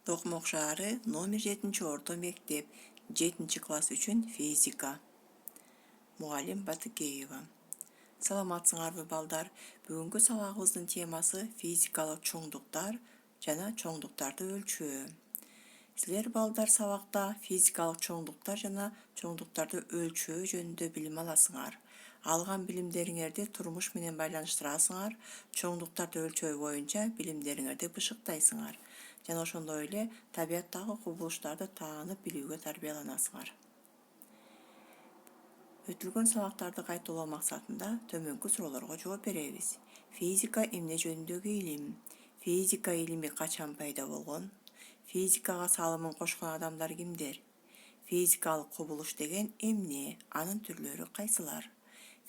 Toqmoq şaары номер 7 orta mектep 7 klass üçün fizika. Muallim Batıkeyeva. Саламатсыңарбы балдар? Бүгүнкү сабагыбыздын темасы физикалык чоңдуктар жана чоңдуктарды өлчөө. Силер балдар сабакта физикалык чоңдуктар жана чоңдуктарды өлчөө жөнүндө билим аласыңар. Алган билимдериңерди турмуш менен байланыштырасыңар, чоңдуктарды өлчөө боюнча билимдериңерди бышыктайсыңар. Жана ошондой эле табияттагы кубулуштарды таанып билүүгө тарбияланасыңар. Өтүлгөн сабактарды кайталоо максатында төмөнкү суроолорго жооп беребиз. Физика эмне жөнүндөгү илим? Физика илими качан пайда болгон? Физикага салымын кошкон адамдар кимдер? Физикалык кубулуш деген эмне? Анын түрлөрү кайсылар?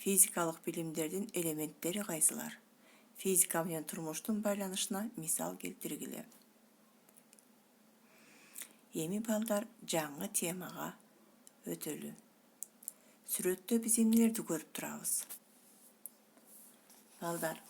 Физикалык билимдердин элементтери кайсылар? Физика менен турмуштун байланышына мисал келтиргиле. Эми балдар жаңы темага өтөлү. Сүрөттө биз эмнелерди көрүп турабыз? Балдар,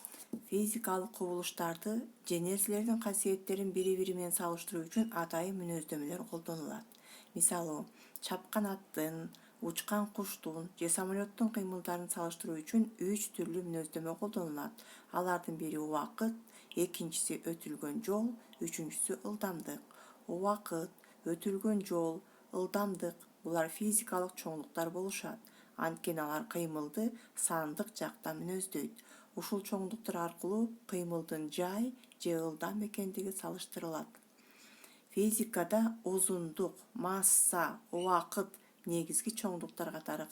физикалык кубулуштарды же нерселердин касиеттерин бири-бири менен салыштыруу үчүн атайын мүнөздөмөлөр колдонулат. Мисалы, чапкан аттын, учкан куштун же самолеттун кыймылдарын салыштыруу үчүн 3 түрлүү мүнөздөмө колдонулат. Алардын бири убакыт, экинчиси өтүлгөн жол, үчүнчүсү ылдамдык. Убакыт, өтүлгөн жол, ылдамдык булар физикалык чоңдуктар болушат. Анткени алар кыймылды сандык жактан мүнөздөйт. Ушул чоңдуктар аркылуу кыймылдын жай же ылдам экендиги салыштырылат. Физикада узундук, масса, убакыт негизги чоңдуктар катары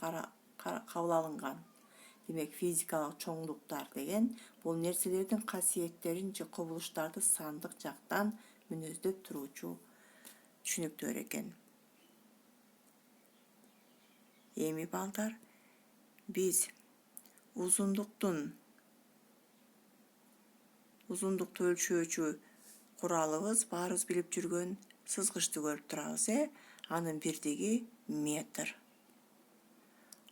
кабыл алынган. Демек, физикалык чоңдуктар деген бул нерселердин касиеттерин же кубулуштарды сандык жактан мүнөздөп туруучу түшүнүктөр экен. Эми балдар, биз узундукту өлчөөчү куралыбыз баарыбыз билип жүргөн сызгычты көрүп турабыз, Анын бирдиги метр.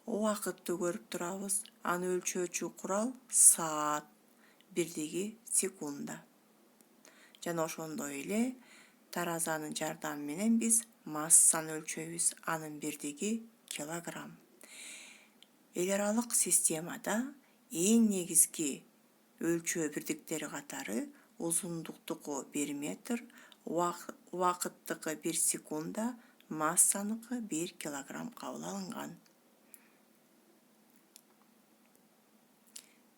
Убакытты көрүп турабыз, аны өлчөөчү курал саат, бирдиги секунда. Жана ошондой эле таразанын жардамы менен биз массаны өлчөйбүз, анын бирдиги килограмм. Эл аралык системада эң негизги өлчөө бирдиктери катары узундуктуку 1 метр, убакыттыкы 1 секунда, массаныкы 1 килограмм кабыл алынган.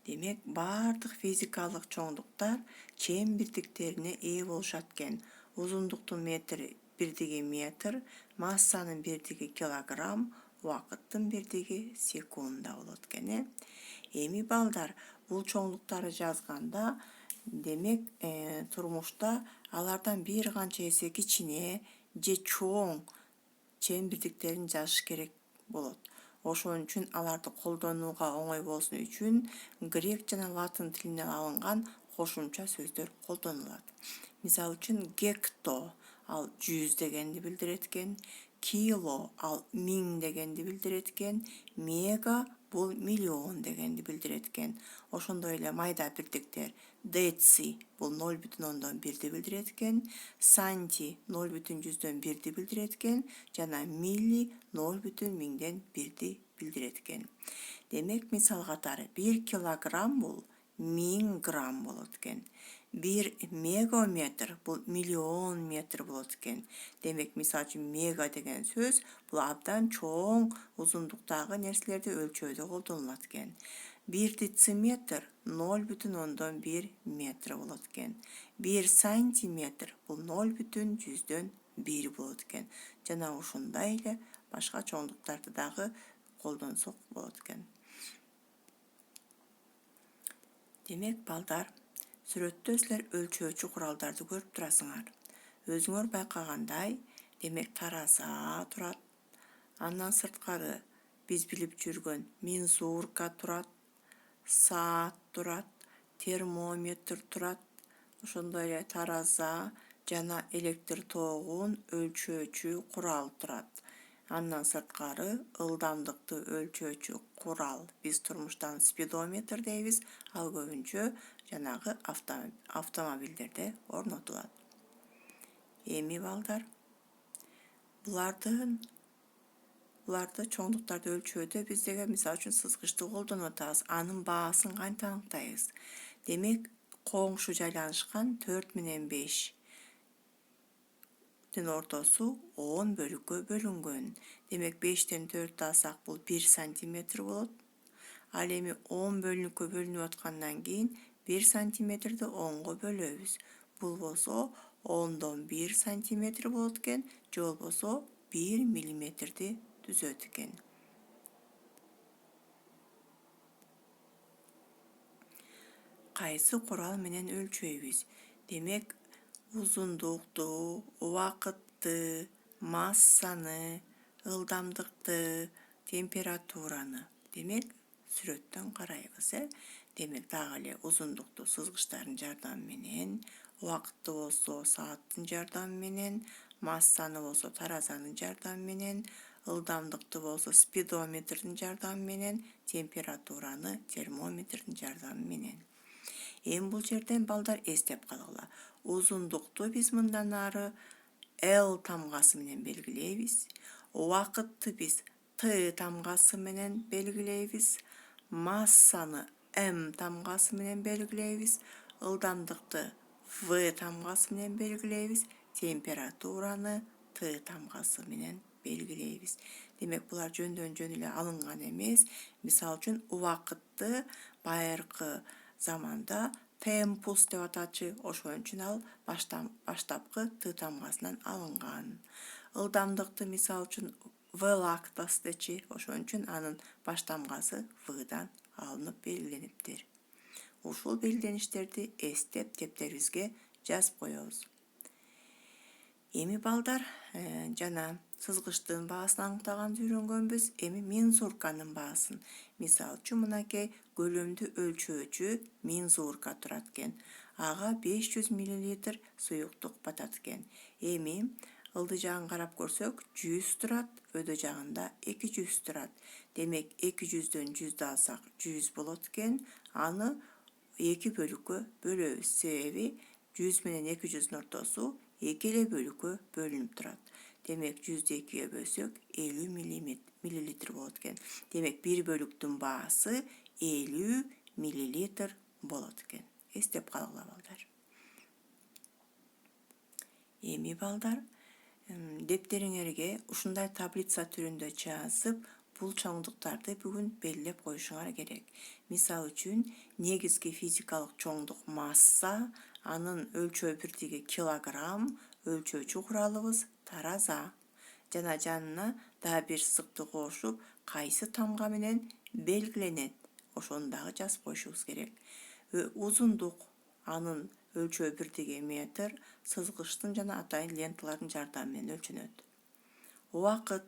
Демек, бардык физикалык чоңдуктар чейин бирдиктерине ээ болушат экен. Узундуктун бирдиги метр, массанын бирдиги килограмм, убакыттын бирдиги секунда болот экен. Эми балдар, бул чоңдуктарды жазганда, демек, турмушта алардан бир канча эсе кичине же чоң чейин бирдиктерин жазыш керек болот. Ошон үчүн аларды колдонууга оңой болсун үчүн грек жана латын тилинен алынган кошумча сөздөр колдонулат. Мисалы үчүн гекто ал 100 дегенди билдирет экен, кило ал 1000 дегенди билдирет экен, мега бул миллион дегенди билдирет экен. Ошондой эле майда бирдиктер деци бул 0,1 билдирет экен, санти 0,1 билдирет экен, жана милли 0,1000 билдирет экен. Демек, мисал катары 1 килограмм бул 1000 грамм болот экен. 1 мегаметр бул миллион метр болот экен. Демек, мисал үчүн мега деген сөз бул абдан чоң узундуктагы нерселерди өлчөөдө колдонулат экен. 1 дециметр 0,1 метр болот экен. 1 сантиметр бул 0,1 болот экен. Жана ушундай эле башка чоңдуктарды дагы колдонсок болот экен. Демек, балдар, сүрөттө силер өлчөөчү куралдарды көрүп турасыңар. Өзүңөр байкагандай, демек, тараза турат. Андан сырткары биз билип жүргөн мензурка турат, саат турат, термометр турат. Ошондой эле тараза жана электр тогун өлчөөчү курал турат. Андан сырткары ылдамдыкты өлчөөчү курал биз турмуштан спидометр дейбиз, ал көбүнчө жанагы автомобилдерде орнотулат. Эми балдар, буларды чоңдуктарды өлчөөдө биз деге мисалы үчүн сызгычты колдонуп атабыз. Анын баасын кантип аныктайбыз? Демек, коңшу жайланышкан 4 менен 5 ортосу 10 бөлүккө бөлүнгөн. Демек 5тен 4 алсак бул 1 сантиметр болот. Ал эми 10 бөлүнүккө бөлүнүп аткандан кийин 1 сантиметрди 10го бөлөбүз. Бул болсо 10дон 1 сантиметр болот экен, же болбосо 1 миллиметрди түзөт экен. Кайсы курал менен өлчөйбүз? Демек, узундукту, убакытты, массаны, ылдамдыкты, температураны. Демек, сүрөттөн карайбыз, Демек, дагы эле узундукту сызгычтардын жардамы менен, убакытты болсо сааттын жардамы менен, массаны болсо таразанын жардамы менен, ылдамдыкты болсо спидометрдин жардамы менен, температураны термометрдин жардамы менен. Эми бул жерден балдар эстеп калгыла. Узундукту биз мындан ары L тамгасы менен белгилейбиз. Убакытты биз T тамгасы менен белгилейбиз. Массаны M тамгасы менен белгилейбиз. Ылдамдыкты V тамгасы менен белгилейбиз. Температураны T тамгасы менен белгилейбиз. Демек, булар жөндөн жөн эле алынган эмес. Мисалы үчүн, убакытты байыркы заманда темпус деп атачы, ошон үчүн ал баштапкы Т тамгасынан алынган. Ылдамдыкты мисалы үчүн velocity дечи, ошон үчүн анын баштамгасы V'дан алынып белгилениптир. Ушул белгилеништерди эстеп дептерибизге жазып коебуз. Эми балдар, жана сызгычтын баасын аныктаганды үйрөнгөнбүз. Эми мензурканын баасын. Мисалы үчүн, мынакей көлөмдү өлчөөчү мензурка турат экен. Ага 500 мл суюктук батат экен. Эми ылды жагын карап көрсөк, 100 турат, өдө жагында 200 турат. Демек, 200дөн 100ды алсак 100 болот экен. Аны 2 бөлүккө бөлөбүз. Себеби 100 менен 200дүн ортосу 2 эле бөлүккө бөлүнүп турат. Демек, 100ды 2ге бөлсөк 50 миллилитр болот экен. Демек, 1 бөлүктүн баасы 50 миллилитр болот экен. Эстеп калгыла балдар. Эми балдар, дептериңерге ушундай таблица түрүндө жазып, бул чоңдуктарды бүгүн белгилеп коюшуңар керек. Мисалы үчүн, негизги физикалык чоңдук масса, анын өлчөө бирдиги килограмм, өлчөөчү куралыбыз тараза. Жана жанына дагы бир сызыкты кошуп, кайсы тамга менен белгиленет, ошону дагы жазып коюшубуз керек. Узундук, анын өлчөө бирдиги метр, сызгычтын жана атайын ленталардын жардамы менен өлчөнөт. Убакыт,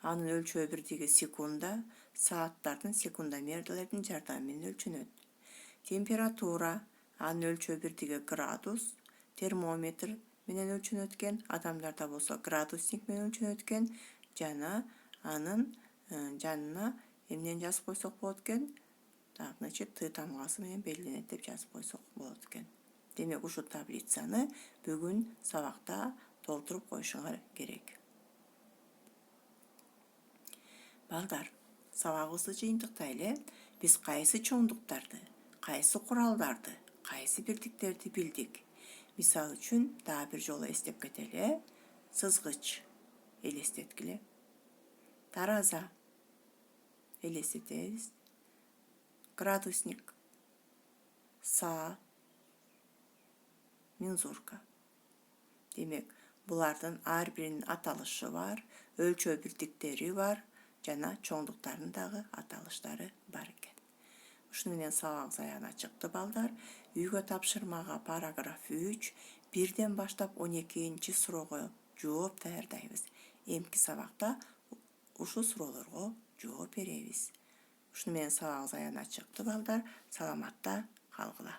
анын өлчөө бирдиги секунда, сааттардын секундомерлердин жардамы менен өлчөнөт. Температура, анын өлчөө бирдиги градус, термометр менен өлчөнөт экен. Адамдарда болсо градусник менен өлчөнөт экен. Жана анын жанына эмнени жазып койсок болот экен? Значит, Т тамгасы менен белгиленет деп жазып койсок болот экен. Демек, ушул таблицаны бүгүн сабакта толтуруп коюшуңар керек. Балдар, сабагыбызды жыйынтыктайлы. Биз кайсы чоңдуктарды, кайсы куралдарды, кайсы бирдиктерди билдик? Мисалы үчүн, дагы бир жолу эстеп кетели. Сызгыч элестеткиле. Тараза элестетебиз. Градусник, саат, мензурка. Демек, булардын ар биринин аталышы бар, өлчөө бирдиктери бар, жана чоңдуктардын дагы аталыштары бар экен. Ушуну менен сабагыбыз аягына чыкты балдар. Үйгө тапшырмага параграф 3, 1ден баштап 12-нчи суроого жооп даярдайбыз. Эмки сабакта ушул суроолорго жооп беребиз. Ушуну менен сабагыбыз аягына чыкты балдар. Саламатта калгыла.